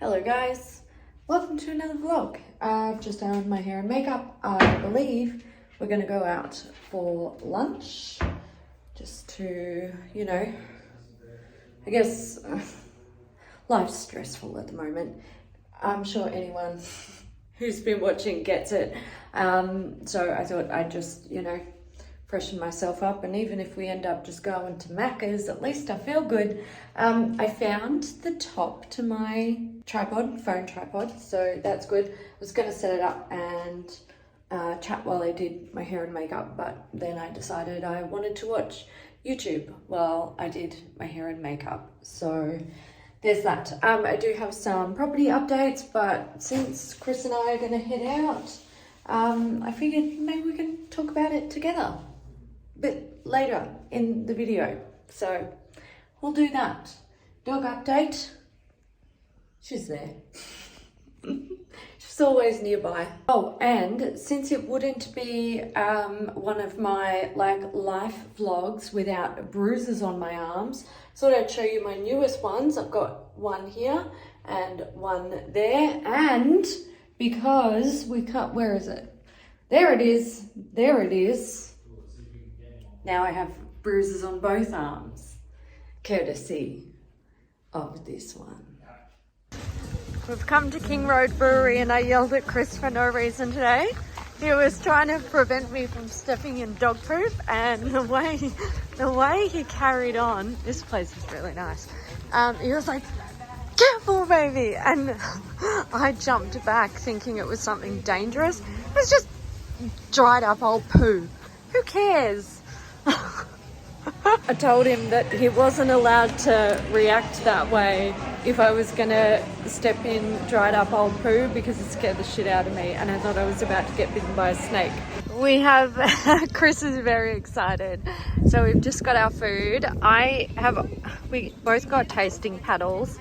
Hello guys, welcome to another vlog. I've just done my hair and makeup. I believe we're gonna go out for lunch just to, you know, I guess life's stressful at the moment. I'm sure anyone who's been watching gets it. So I thought I'd just, you know, freshen myself up, and even if we end up just going to Macca's, at least I feel good. I found the top to my phone tripod, so that's good. I was going to set it up and chat while I did my hair and makeup, but then I decided I wanted to watch YouTube while I did my hair and makeup, so there's that. I do have some property updates, but since Chris and I are going to head out, I figured maybe we can talk about it together a bit later in the video, so we'll do that. Dog update, she's there. She's always nearby. Oh, and since it wouldn't be one of my life vlogs without bruises on my arms, thought I'd show you my newest ones. I've got one here and one there, and because we cut, where is it? There it is, there it is. Now I have bruises on both arms, courtesy of this one. We've come to King Road Brewery and I yelled at Chris for no reason today. He was trying to prevent me from stepping in dog poop, and the way he carried on, this place is really nice. He was like, "Careful, baby," and I jumped back thinking it was something dangerous. It was just dried up old poo. Who cares? I told him that he wasn't allowed to react that way if I was gonna step in dried up old poo, because it scared the shit out of me and I thought I was about to get bitten by a snake. We have, Chris is very excited. So we've just got our food. We both got tasting paddles.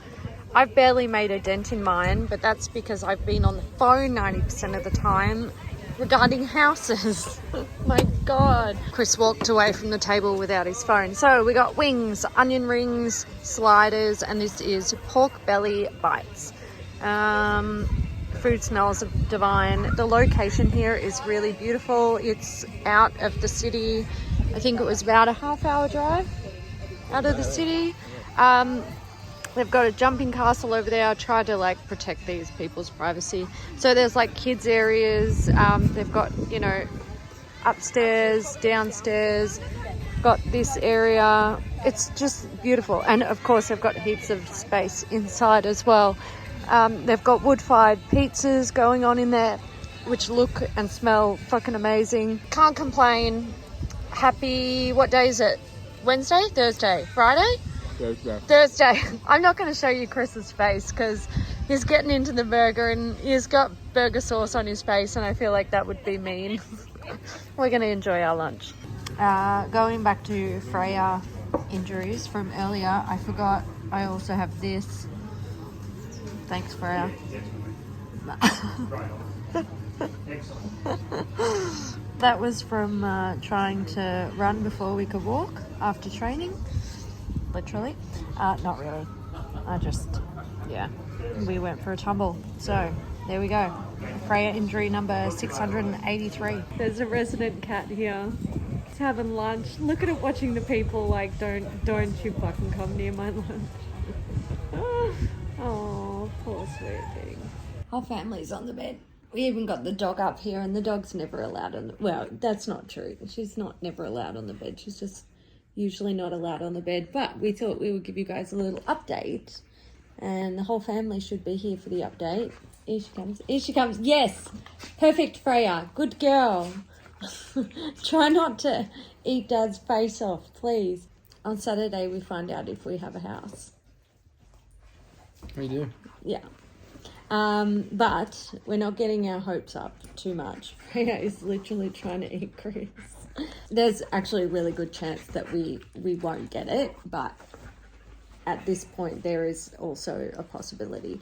I've barely made a dent in mine, but that's because I've been on the phone 90% of the time regarding houses. My God. Chris walked away from the table without his phone. So we got wings, onion rings, sliders, and this is pork belly bites. Food smells divine. The location here is really beautiful. It's out of the city. I think it was about a half-hour drive out of the city. They've got a jumping castle over there. I try to protect these people's privacy. So there's kids areas. They've got, you know, upstairs, downstairs, got this area. It's just beautiful. And of course they've got heaps of space inside as well. They've got wood-fired pizzas going on in there, which look and smell fucking amazing. Can't complain. Happy, what day is it? Wednesday? Thursday? Friday? Thursday. I'm not going to show you Chris's face because he's getting into the burger and he's got burger sauce on his face, and I feel like that would be mean. We're going to enjoy our lunch. Going back to Freya injuries from earlier, I forgot I also have this. Thanks, Freya. That was from trying to run before we could walk after training. Literally. Not really. We went for a tumble. So there we go. Freya injury number 683. There's a resident cat here. He's having lunch. Look at it watching the people don't you fucking come near my lunch. Oh, poor sweet thing. Our family's on the bed. We even got the dog up here, and the dog's never allowed on the... Well, that's not true. She's never allowed on the bed. She's just usually not allowed on the bed, but we thought we would give you guys a little update, and the whole family should be here for the update. Here she comes. Here she comes. Yes, perfect, Freya. Good girl. Try not to eat Dad's face off, please. On Saturday we find out if we have a house. We do. Yeah. But we're not getting our hopes up too much. Freya is literally trying to eat Chris. There's actually a really good chance that we won't get it, but at this point there is also a possibility,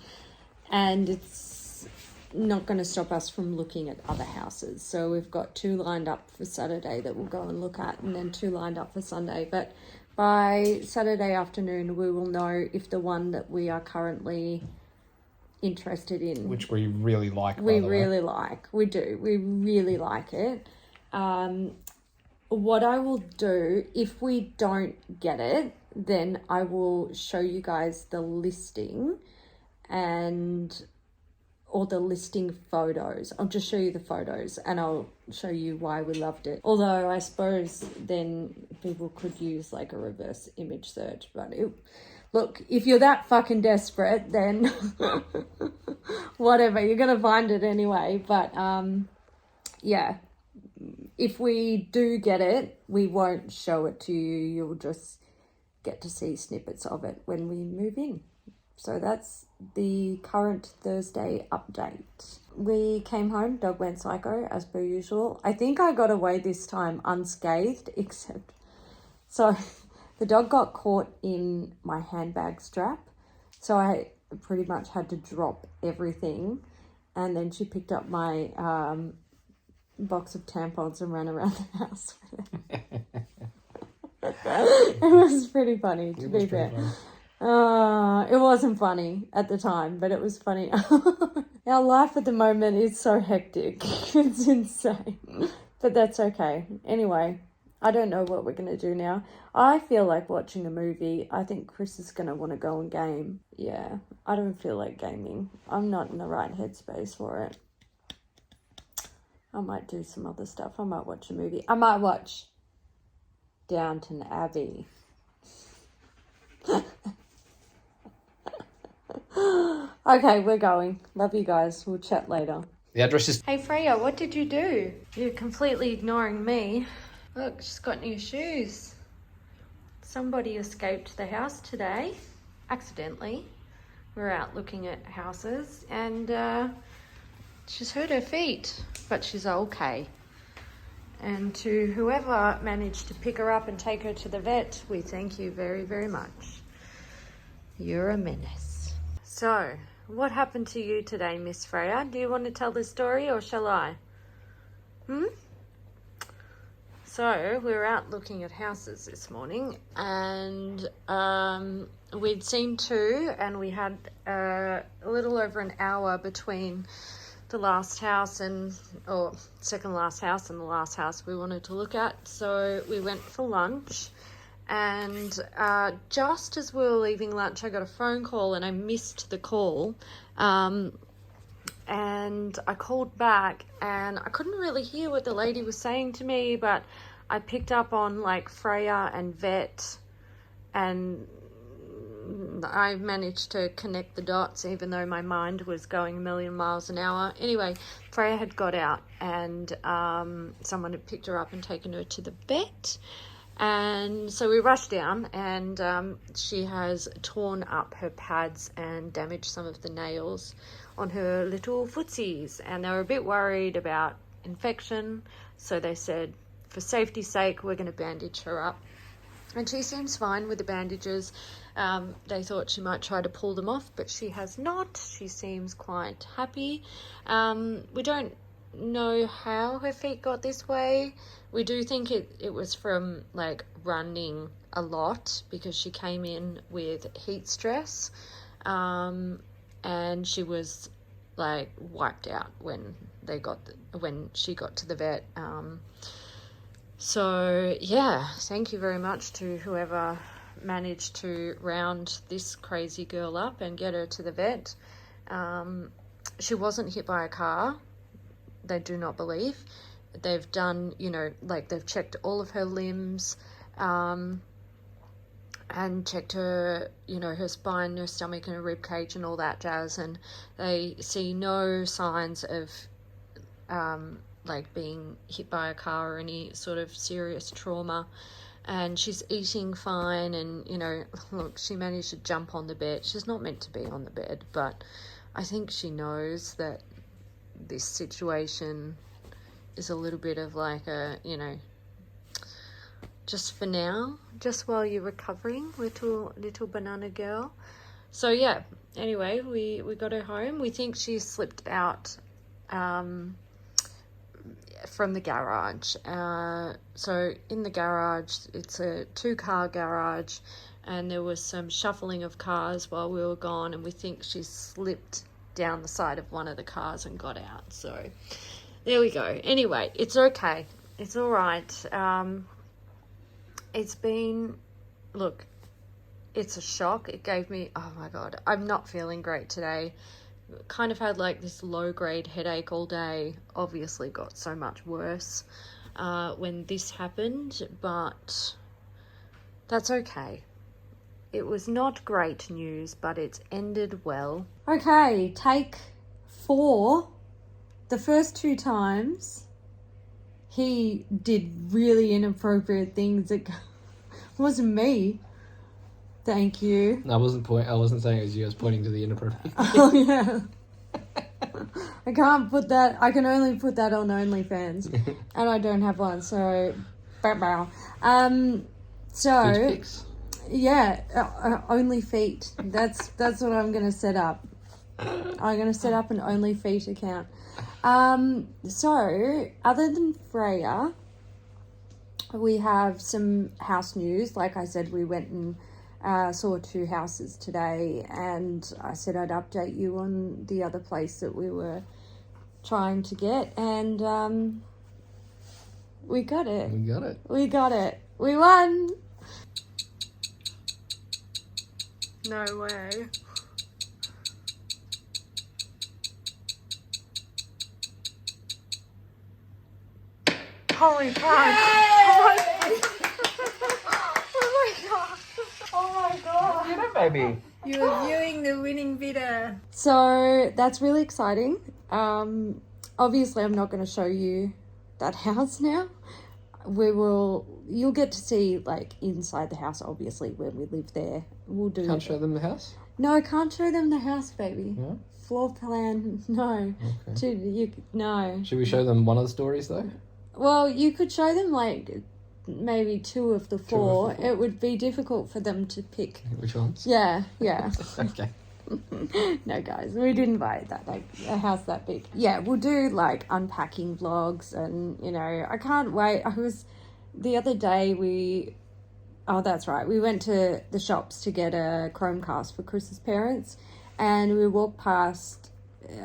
and it's not going to stop us from looking at other houses. So we've got 2 lined up for Saturday that we'll go and look at, and then 2 lined up for Sunday. But by Saturday afternoon we will know if the one that we are currently interested in. Which we really like, by We the way. really like. We do. We really like it. What I will do, if we don't get it, then I will show you guys the listing or the listing photos. I'll just show you the photos and I'll show you why we loved it. Although I suppose then people could use like a reverse image search, but look, if you're that fucking desperate, then whatever, you're gonna find it anyway. But yeah, if we do get it, we won't show it to you. You'll just get to see snippets of it when we move in. So that's the current Thursday update. We came home, dog went psycho as per usual. I think I got away this time unscathed, except so the dog got caught in my handbag strap. So I pretty much had to drop everything. And then she picked up my box of tampons and ran around the house with it. It was pretty funny, to be fair. It wasn't funny at the time, but it was funny. Our life at the moment is so hectic. It's insane. But that's okay. Anyway, I don't know what we're going to do now. I feel like watching a movie. I think Chris is going to want to go and game. Yeah, I don't feel like gaming. I'm not in the right headspace for it. I might do some other stuff. I might watch a movie. I might watch Downton Abbey. Okay, we're going. Love you guys. We'll chat later. The address is... Hey Freya, what did you do? You're completely ignoring me. Look, she's got new shoes. Somebody escaped the house today, accidentally. We're out looking at houses and she's hurt her feet, but she's okay. And to whoever managed to pick her up and take her to the vet, we thank you very, very much. You're a menace. So, what happened to you today, Miss Freya? Do you want to tell the story or shall I? So, we were out looking at houses this morning and we'd seen two and we had a little over an hour between the last house or second last house and the last house we wanted to look at. So we went for lunch and just as we were leaving lunch, I got a phone call and I missed the call. And I called back and I couldn't really hear what the lady was saying to me, but I picked up on like Freya and vet and I managed to connect the dots even though my mind was going a million miles an hour. Anyway, Freya had got out and someone had picked her up and taken her to the vet. And so we rushed down and she has torn up her pads and damaged some of the nails on her little footsies. And they were a bit worried about infection. So they said, for safety's sake, we're going to bandage her up. And she seems fine with the bandages. They thought she might try to pull them off, but she has not. She seems quite happy. We don't know how her feet got this way. We do think it was from like running a lot because she came in with heat stress. And she was like wiped out when she got to the vet. So yeah, thank you very much to whoever managed to round this crazy girl up and get her to the vet. She wasn't hit by a car, they do not believe. They've done, they've checked all of her limbs, and checked her, her spine, her stomach and her rib cage and all that jazz, and they see no signs of being hit by a car or any sort of serious trauma. And she's eating fine and, look, she managed to jump on the bed. She's not meant to be on the bed, but I think she knows that this situation is a little bit of like a, just for now, just while you're recovering, little banana girl. So yeah, anyway, we got her home. We think she slipped out from the garage. So in the garage, it's a 2-car garage, and there was some shuffling of cars while we were gone, and we think she slipped down the side of one of the cars and got out. So there we go. Anyway, it's okay. It's all right. It's been, look, it's a shock. It gave me, oh my God, I'm not feeling great today. Kind of had like this low-grade headache all day. Obviously got so much worse when this happened, but that's okay. It was not great news, but it's ended well. Okay, take 4. The first 2 times, he did really inappropriate things. It wasn't me. Thank you. I wasn't saying it was you. I was pointing to the inappropriate. Oh yeah. I can't put that. I can only put that on OnlyFans, and I don't have one. So, bow. So. Good fix. Yeah, only feet. That's what I'm gonna set up. I'm gonna set up an only feet account. So other than Freya, we have some house news. Like I said, we went and saw 2 houses today, and I said I'd update you on the other place that we were trying to get, and we got it. We got it. We won. No way. Holy fuck. Oh my god. You know, baby. You were viewing the winning bidder. So that's really exciting. Obviously I'm not going to show you that house now. You'll get to see like inside the house, obviously, when we live there. We'll do. Can't show them the house? No, I can't show them the house, baby. No? Floor plan, no. Okay. No. Should we show them one of the stories though? Well, you could show them like maybe 2 of the 4. It would be difficult for them to pick. Which ones? Yeah. Okay. No, guys, we didn't buy that, like, a house that big. Yeah, we'll do, like, unpacking vlogs, and, you know, I can't wait. The other day that's right, we went to the shops to get a Chromecast for Chris's parents, and we walked past,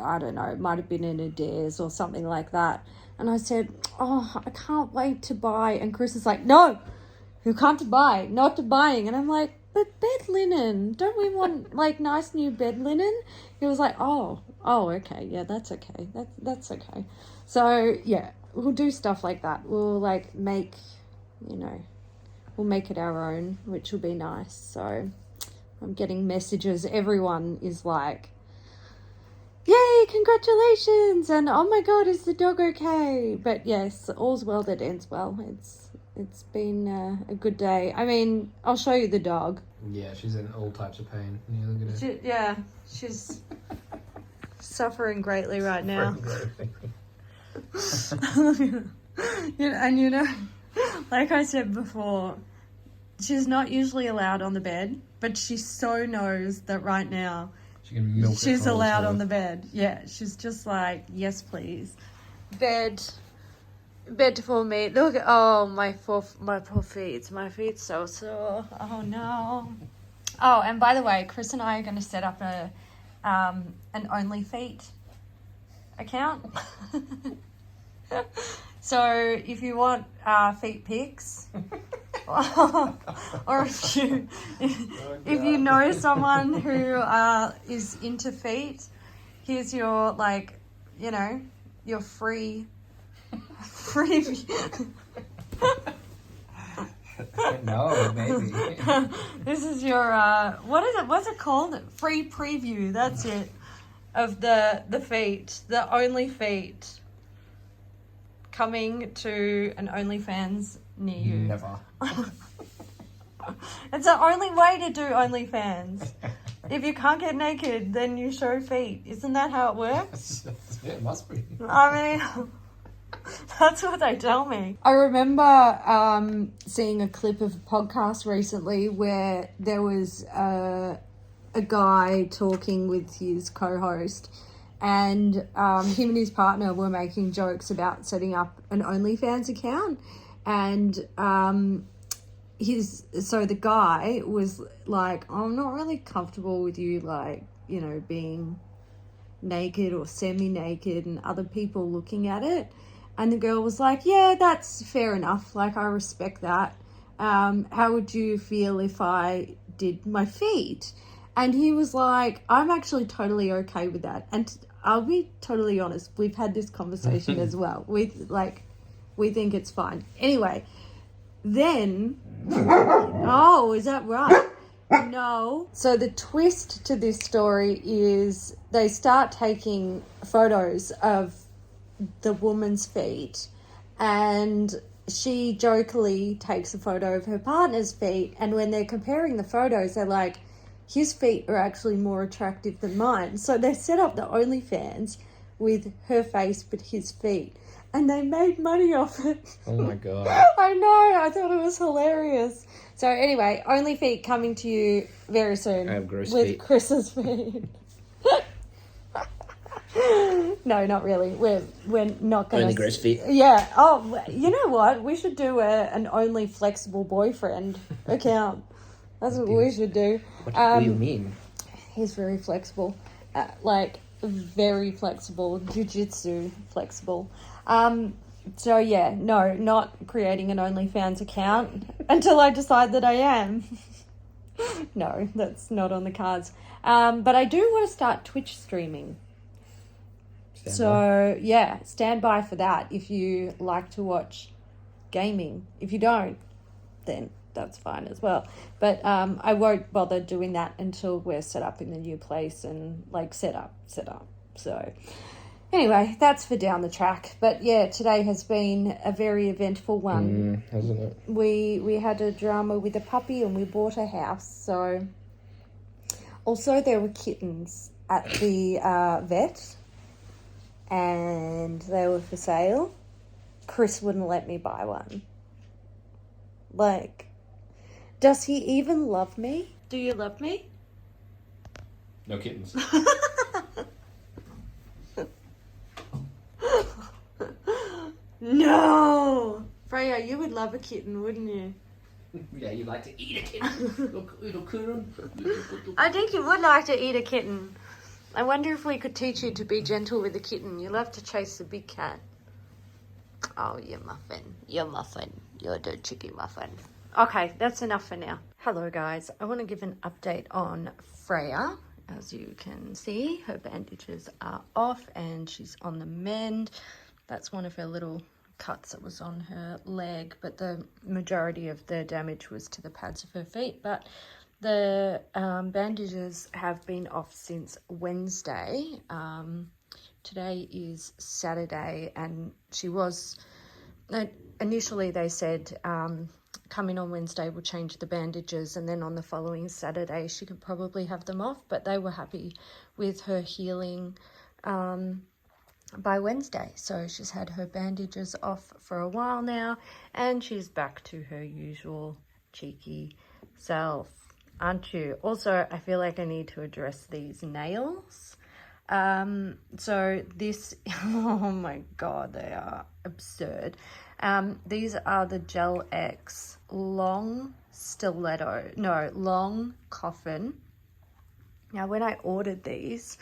I don't know, it might have been in Adairs or something like that, and I said, oh, I can't wait to buy, and Chris is like, no, you can't buy, not to buying, and I'm like, but bed linen, don't we want like nice new bed linen? He was like, oh, okay, yeah, that's okay, that's okay. So yeah, we'll do stuff like that. We'll like make it our own, which will be nice. So I'm getting messages. Everyone is like, yay, congratulations, and oh my god, is the dog okay? But yes, all's well that ends well. It's been a good day. I mean, I'll show you the dog. Yeah, she's in all types of pain. Yeah, look at her. She's suffering greatly right now. And like I said before, she's not usually allowed on the bed, but she so knows that right now She can milk she's allowed on the bed. Yeah, she's just like, yes, please. Bed for me. Look, oh, my poor feet. My feet so sore. Oh no. Oh, and by the way, Chris and I are going to set up an Only Feet account. So if you want feet pics, or if you know someone who is into feet, here's your your free. No, maybe. This is your what's it called? Free preview. That's it. Of the feet, the Only Feet, coming to an OnlyFans near you. Never. It's the only way to do OnlyFans. If you can't get naked, then you show feet. Isn't that how it works? Yeah, it must be. I mean, that's what they tell me. I remember seeing a clip of a podcast recently where there was a guy talking with his co-host, and him and his partner were making jokes about setting up an OnlyFans account, and the guy was like, I'm not really comfortable with you, like, being naked or semi-naked and other people looking at it. And the girl was like, yeah, that's fair enough. Like, I respect that. How would you feel if I did my feet? And he was like, I'm actually totally okay with that. And I'll be totally honest, we've had this conversation as well. We think it's fine. Anyway, then, oh, is that right? No. So the twist to this story is they start taking photos of the woman's feet, and she jokingly takes a photo of her partner's feet, and when they're comparing the photos, they're like, his feet are actually more attractive than mine. So they set up the OnlyFans with her face but his feet, and they made money off it. Oh my god. I know, I thought it was hilarious. So anyway, Only Feet coming to you very soon. I have gross with feet. Chris's feet. No, not really. We're not going to... Only gross feet. Yeah. Oh, you know what? We should do an Only Flexible Boyfriend account. That's what we should do. What do you mean? He's very flexible. Like, very flexible. Jiu-jitsu flexible. So, yeah. No, not creating an OnlyFans account until I decide that I am. No, that's not on the cards. But I do want to start Twitch streaming. So, yeah, stand by for that if you like to watch gaming. If you don't, then that's fine as well. But I won't bother doing that until we're set up in the new place and, like, set up. So, anyway, that's for down the track. But, yeah, today has been a very eventful one. Hasn't it? We had a drama with a puppy and we bought a house. So, also there were kittens at the vet. And they were for sale. Chris wouldn't let me buy one. Like, does he even love me? Do you love me? No kittens. No! Freya, you would love a kitten, wouldn't you? Yeah, you like to eat a kitten. Little kitten. I think you would like to eat a kitten. I wonder if we could teach you to be gentle with the kitten. You love to chase the big cat. Oh, you muffin. You're muffin. You're the chicky muffin. Okay, that's enough for now. Hello, guys. I want to give an update on Freya. As you can see, her bandages are off and she's on the mend. That's one of her little cuts that was on her leg, but the majority of the damage was to the pads of her feet. But the bandages have been off since Wednesday. Today is Saturday, and she was... initially, they said, come in on Wednesday, we'll change the bandages, and then on the following Saturday, she could probably have them off, but they were happy with her healing by Wednesday. So she's had her bandages off for a while now, and she's back to her usual cheeky self. Aren't you? Also, I feel like I need to address these nails. So this, oh my God, they are absurd. These are the Gel X long coffin. Now, when I ordered these,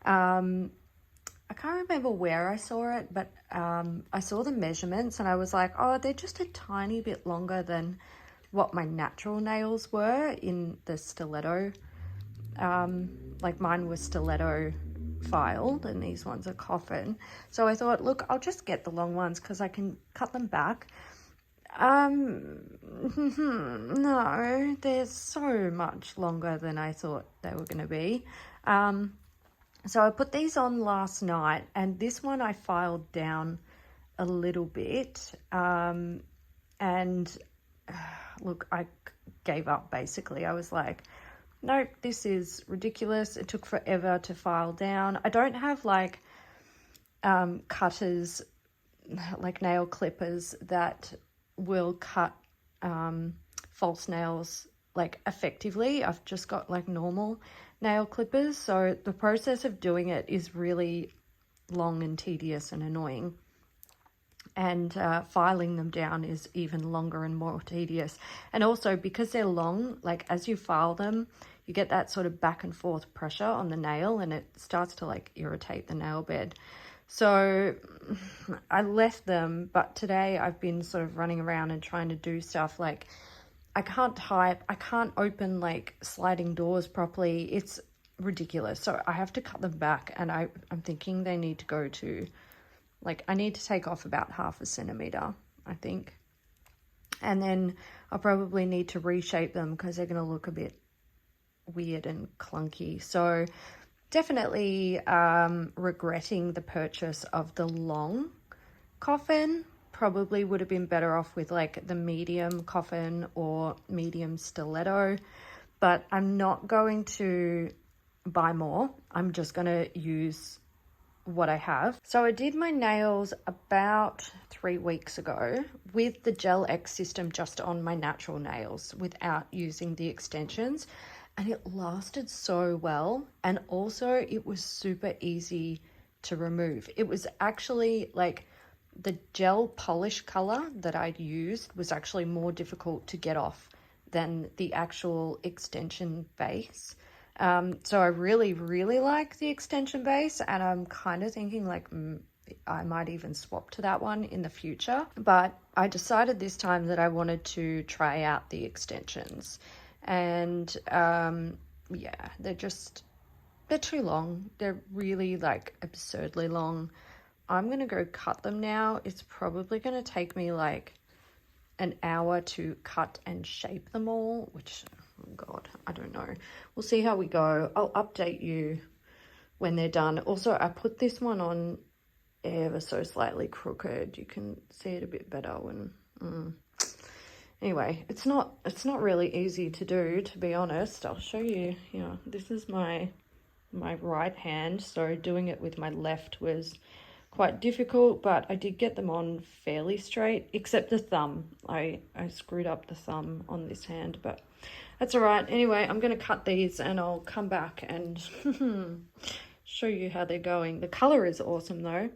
I can't remember where I saw it, but I saw the measurements and I was like, oh, they're just a tiny bit longer than what my natural nails were in the stiletto. Like mine was stiletto filed and these ones are coffin. So I thought, look, I'll just get the long ones because I can cut them back. No, they're so much longer than I thought they were going to be. So I put these on last night, and this one I filed down a little bit. And look, I gave up basically. I was like, nope, this is ridiculous. It took forever to file down. I don't have like cutters, like nail clippers that will cut false nails like effectively. I've just got like normal nail clippers. So the process of doing it is really long and tedious and annoying. And filing them down is even longer and more tedious. And also because they're long, like as you file them, you get that sort of back and forth pressure on the nail and it starts to like irritate the nail bed. So I left them, but today I've been sort of running around and trying to do stuff like I can't type, I can't open like sliding doors properly. It's ridiculous. So I have to cut them back, and I'm thinking they need to go to like, I need to take off about 0.5 centimeter, I think. And then I'll probably need to reshape them because they're going to look a bit weird and clunky. So definitely regretting the purchase of the long coffin. Probably would have been better off with like the medium coffin or medium stiletto, but I'm not going to buy more. I'm just going to use what I have. So I did my nails about 3 weeks ago with the Gel X system just on my natural nails without using the extensions, and it lasted so well, and also it was super easy to remove. It was actually like the gel polish color that I'd used was actually more difficult to get off than the actual extension base. So I really, really like the extension base, and I'm kind of thinking like I might even swap to that one in the future. But I decided this time that I wanted to try out the extensions, and yeah, they're too long. They're really like absurdly long. I'm gonna go cut them now. It's probably gonna take me like an hour to cut and shape them all, which, oh God, I don't know. We'll see how we go. I'll update you when they're done. Also, I put this one on ever so slightly crooked. You can see it a bit better when... Anyway, it's not really easy to do, to be honest. I'll show you. Yeah, this is my right hand, so doing it with my left was quite difficult, but I did get them on fairly straight, except the thumb. I screwed up the thumb on this hand, but that's all right. Anyway, I'm going to cut these and I'll come back and show you how they're going. The color is awesome though.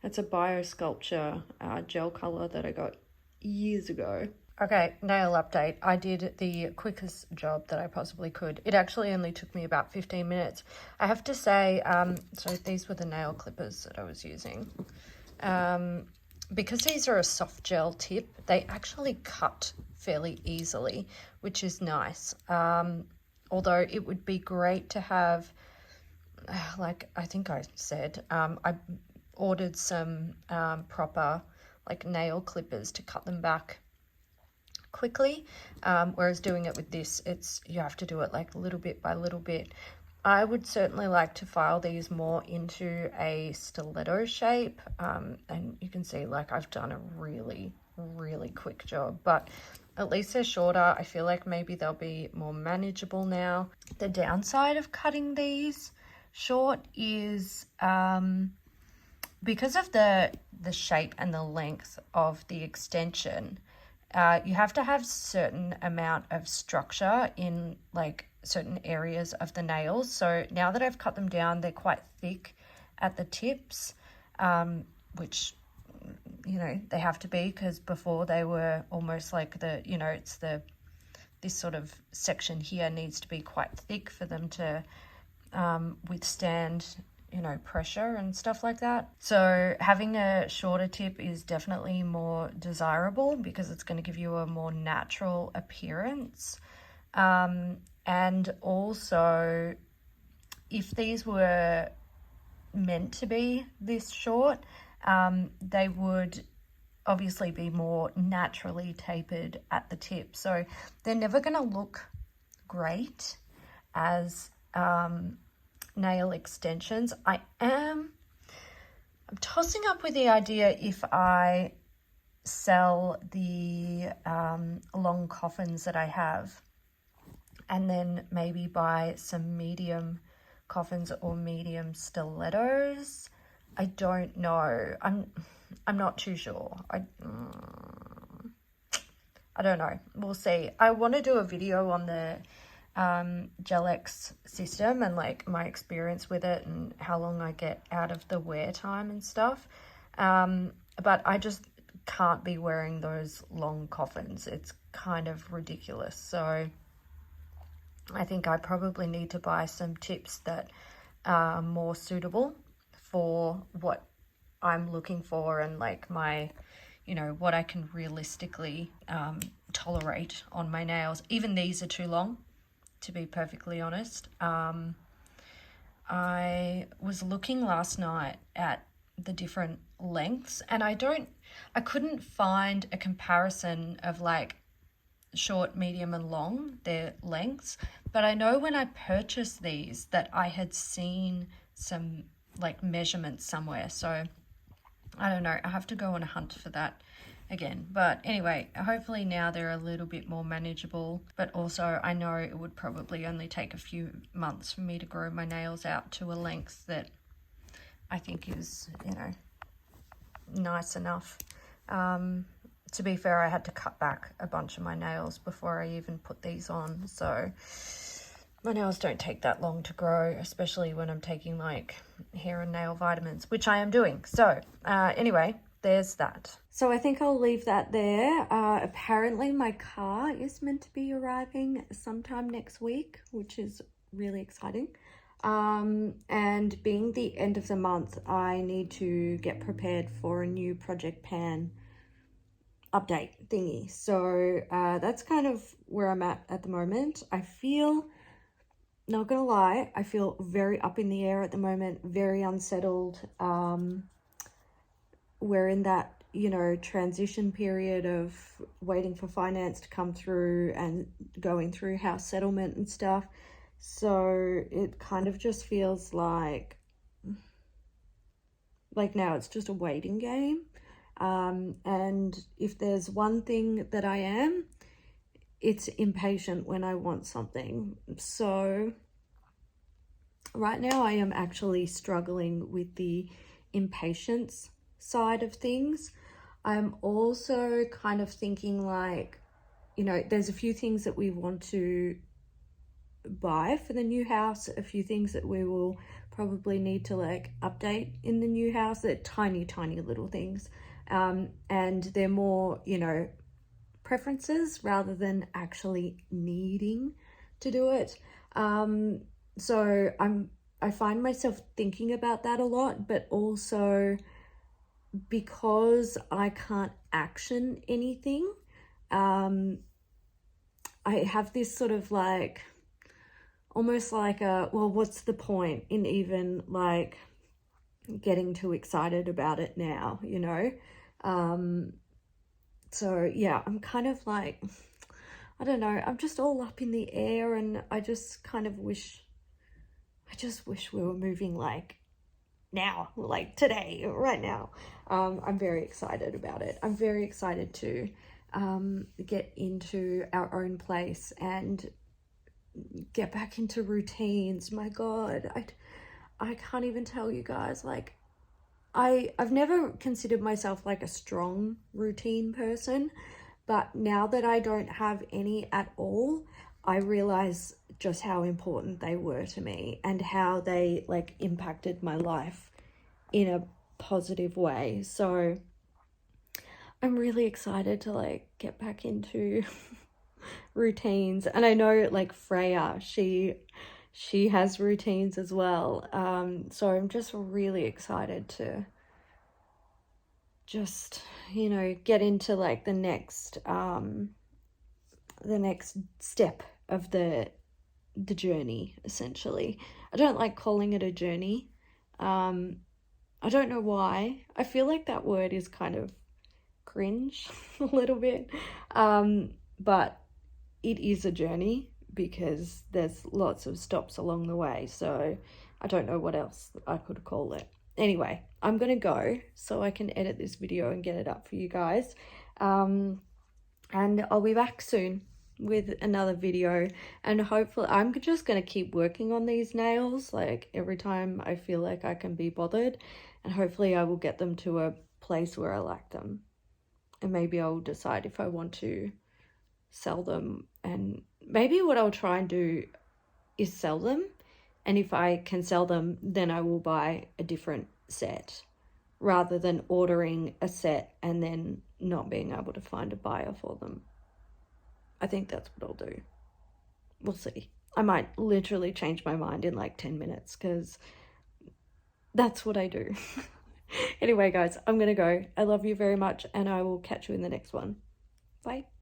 It's a Biosculpture gel color that I got years ago. Okay, nail update. I did the quickest job that I possibly could. It actually only took me about 15 minutes. I have to say, so these were the nail clippers that I was using. Because these are a soft gel tip, they actually cut fairly easily, which is nice. Although it would be great to have, like I think I said, I ordered some proper like nail clippers to cut them back quickly, whereas doing it with this, you have to do it like little bit by little bit. I would certainly like to file these more into a stiletto shape, and you can see like I've done a really, really quick job, but at least they're shorter. I feel like maybe they'll be more manageable now. The downside of cutting these short is because of the shape and the length of the extension, you have to have certain amount of structure in like certain areas of the nails. So now that I've cut them down, they're quite thick at the tips, which, you know, they have to be, because before they were almost like this sort of section here needs to be quite thick for them to withstand, you know, pressure and stuff like that. So having a shorter tip is definitely more desirable because it's going to give you a more natural appearance. And also, if these were meant to be this short, they would obviously be more naturally tapered at the tip. So they're never going to look great as nail extensions. I'm tossing up with the idea if I sell the long coffins that I have and then maybe buy some medium coffins or medium stilettos. I don't know. I'm not too sure. I don't know. We'll see. I want to do a video on the Gel X system and like my experience with it and how long I get out of the wear time and stuff. But I just can't be wearing those long coffins. It's kind of ridiculous. So I think I probably need to buy some tips that are more suitable for what I'm looking for and like my, you know, what I can realistically tolerate on my nails. Even these are too long, to be perfectly honest. I was looking last night at the different lengths, and I couldn't find a comparison of like short, medium and long, their lengths, but I know when I purchased these that I had seen some like measurements somewhere, so I don't know, I have to go on a hunt for that again. But anyway, hopefully now they're a little bit more manageable, but also I know it would probably only take a few months for me to grow my nails out to a length that I think is, you know, nice enough. To be fair, I had to cut back a bunch of my nails before I even put these on, so my nails don't take that long to grow, especially when I'm taking like hair and nail vitamins, which I am doing. So anyway, there's that. So I think I'll leave that there. Apparently my car is meant to be arriving sometime next week, which is really exciting. And being the end of the month, I need to get prepared for a new Project Pan update thingy. So that's kind of where I'm at the moment. I feel, not gonna lie, I feel very up in the air at the moment, very unsettled. We're in that, you know, transition period of waiting for finance to come through and going through house settlement and stuff. So it kind of just feels like now it's just a waiting game. And if there's one thing that I am, it's impatient when I want something. So right now I am actually struggling with the impatience side of things. I'm also kind of thinking like, you know, there's a few things that we want to buy for the new house, a few things that we will probably need to like update in the new house. They're tiny little things, and they're more, you know, preferences rather than actually needing to do it. So I find myself thinking about that a lot, but also because I can't action anything, I have this sort of like almost like a, well, what's the point in even like getting too excited about it now, you know? So yeah, I'm kind of like, I don't know, I'm just all up in the air, and I just kind of wish we were moving like now, like today, right now. I'm very excited about it. I'm very excited to get into our own place and get back into routines. My God, I can't even tell you guys, like I've never considered myself like a strong routine person, but now that I don't have any at all, I realize just how important they were to me and how they like impacted my life in a positive way. So I'm really excited to like get back into routines. And I know like Freya, she has routines as well. So I'm just really excited to just, you know, get into like the next step of the journey, essentially. I don't like calling it a journey. I don't know why. I feel like that word is kind of cringe a little bit. But it is a journey because there's lots of stops along the way. So I don't know what else I could call it. Anyway, I'm going to go so I can edit this video and get it up for you guys. And I'll be back soon with another video, and hopefully I'm just going to keep working on these nails like every time I feel like I can be bothered, and hopefully I will get them to a place where I like them, and maybe I'll decide if I want to sell them. And maybe what I'll try and do is sell them, and if I can sell them, then I will buy a different set rather than ordering a set and then not being able to find a buyer for them. I think that's what I'll do. We'll see. I might literally change my mind in like 10 minutes because that's what I do. Anyway, guys, I'm gonna go. I love you very much and I will catch you in the next one. Bye.